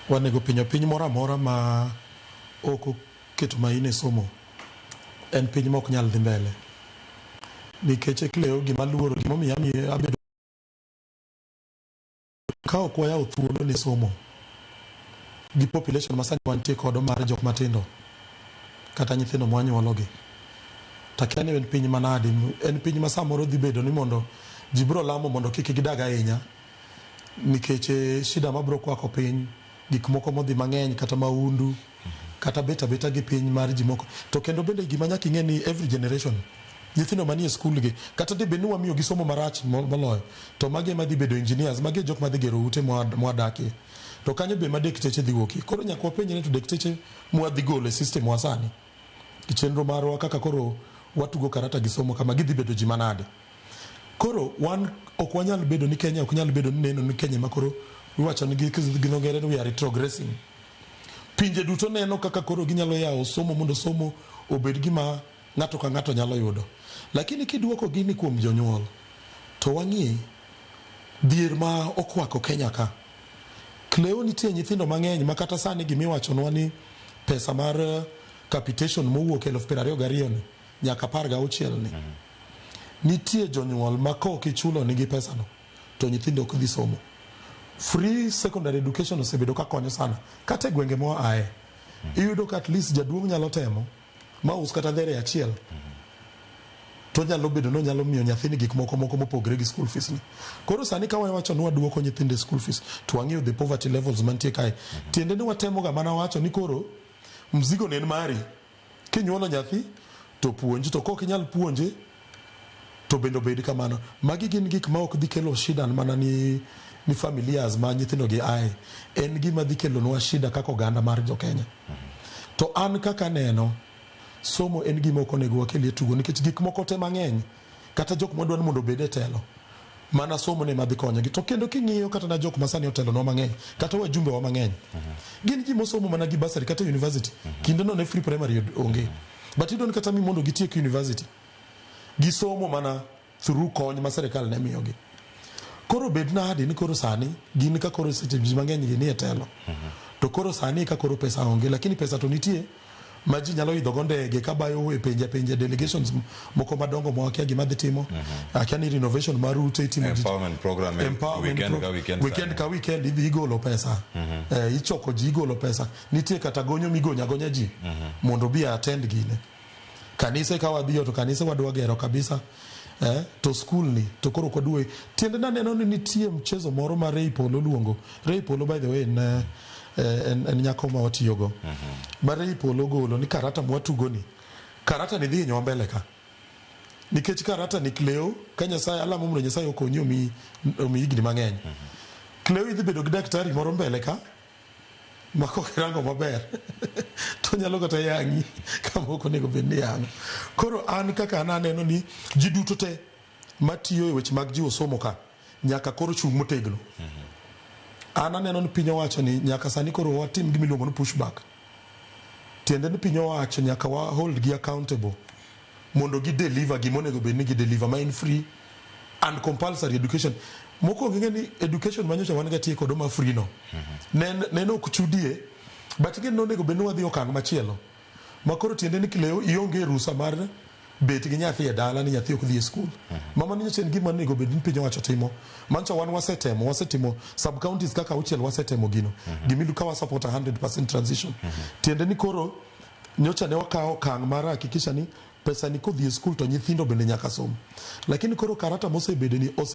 wanego piny moro amora ma ok oketo maini e somo en piny ma ok nyal dhi mbele. Nikech Cleo gima luoro gimomiyo abedo ka ok wayawo thuolo ne somo gi population masani wantie kodo mar jok matindo kata nyithindo mwanyuologi, takia ni en piny manade, en piny ma samoro dhi bedo ni mondo ji biro lamo mondo kik gidag ahinya nikech shida mabiro kwako piny, gik moko modhi mang'eny kata maundu kata beta gi piny mar ji moko. To kendo bende gima nyaka ing'e ni every generation nyithindo manie skul gi kata de beni wamiyo gi somo marach moloyo to magi ema dhi bedo engineers, magi jok madhi gero ute mwadakie, to kanyo be ma dakteche dhi wuokie. Koro nyaka wapenjre to dakteche mwadhi golo e system wasani chenro marwa kaka koro watugo karata gi somo kama gidhi bedo ji manade. Koro wan ok wanyal bedo ni Kenya, ok nyal bedo ni neno ni Kenya makoro iwacho ni ginogere ni we are retrogressing. Pinje duto neno kaka koro ginyalo yawo somo mondo somo obed gima ng'ato ka ng'ato nyalo yudo. Lakini kiduoko gini kuom jonyuol to wang'i dhier ma okwako Kenya ka. Cleo nitie nyithindo mang'eny ma kata sani gimiwachonwa ni pesa mar capitation mowuok 2022 ni nyaka 16 ni. Nitie jonyuol ma kok ichulo nigi pesano to nyithindo ok dhi somo. Free secondary education osebedo ka konyo sana kata gwenge mo ae. Iyudo ka at least jaduong' nyalo temo maus kata dhere achiel to nyalo bedo no nyalo miyo nyathini gik moko mopogre gi school fees ni. Koro sani ka wawacho ni waduoko nyithinde school fees to wang'eyo the poverty levels mantie kae. Tiende ni watemo ga mana wacho ni koro mzigo ne en mari, kinyuolo nyathi to puonji, to kok inyal puonje to bendo bedi kamano. Magi gin gik ma ok dhi kelo shida mana ni familias ma nyithindo gi ae, en gima dhi kelo nwa shida kaka oganda mar jo Kenya. To an kaka neno somo en gima ok onego wakelie tugo nikech gik moko te mang'eny kata jok madwani mondo obed e telo mana somo ne madhi konyogi. To kendo king'iyo kata na jok masani otelo no mang'eny kata wajumbe wa mang'eny gin ji mosomo mana gi bursary kata university, kinde no ne free primary onge, but idon kata mi mondo gitiek university gisomo mana through kony ma sirikal ne miyogi. Koro bed nade ni koro sani gin ka koro seche ji mang'eny gi ni e telo to koro sani ka koro pesa onge, lakini pesa to nitie ma ji nyalo idho go ndege ka bayo e pinje delegations moko madongo mwakia gima dhi timo. Akia ni renovation mar ute itimo empowerment program weekend ka weekend idhi igolo pesa, ichoko ji igolo pesa. Nitie kata gonyo migonya ji mondo bi attend gine. Kanise ka wadhiyo to kanise wadwa gero kabisa, to school ni to koro kodwe tiende na neno ni nitie mchezo moro ma Ray Polo luongo. Ray Polo by the way en nyako ma watiyogo. Ray Polo golo ni karata mwatugo ni karata ni dhi nywa mbele ka nikech karata ni Cleo ka Nyasaye ala mondo Nyasaye okonyo mi higni mang'eny. Cleo idhi bedo gi daktari moro mbele ka mako kirango maber to nyalo kata yangi kama ok onego bed ni yango. Koro an kaka aneno ni ji duto te matiyo e weche mag jiwo somo ka nyaka koro chung' motegno. An aneno ni piny owacho ni nyaka sani koro watim gimiluongo ni pushback. Tiende ni piny owacho nyaka wa hold gi accountable mondo gi deliver gimonego bed ni gi deliver ma in free and compulsory education. Moko ng'e ni education manyocha wan ga tieko do ma free no neno ok chudie, but gin nonego bed ni wadhi okang' machielo makoro tiende ni Cleo ionge rusa mar bet gi nyathi e dala ni nyathi ok dhi e skul. Mama ni chen gima nego bed ni piny owacho timo. Mancha wan wasetimo sub counties kaka auchiel wasetemo gino. Gimilu ka wa support 100% transition. Tiende ni koro nyocha ne wakawo okang' mar hakikisha ni pesa ni kodhi e skul to nyithindo bende nyaka som. Lakini koro karata mosebede ni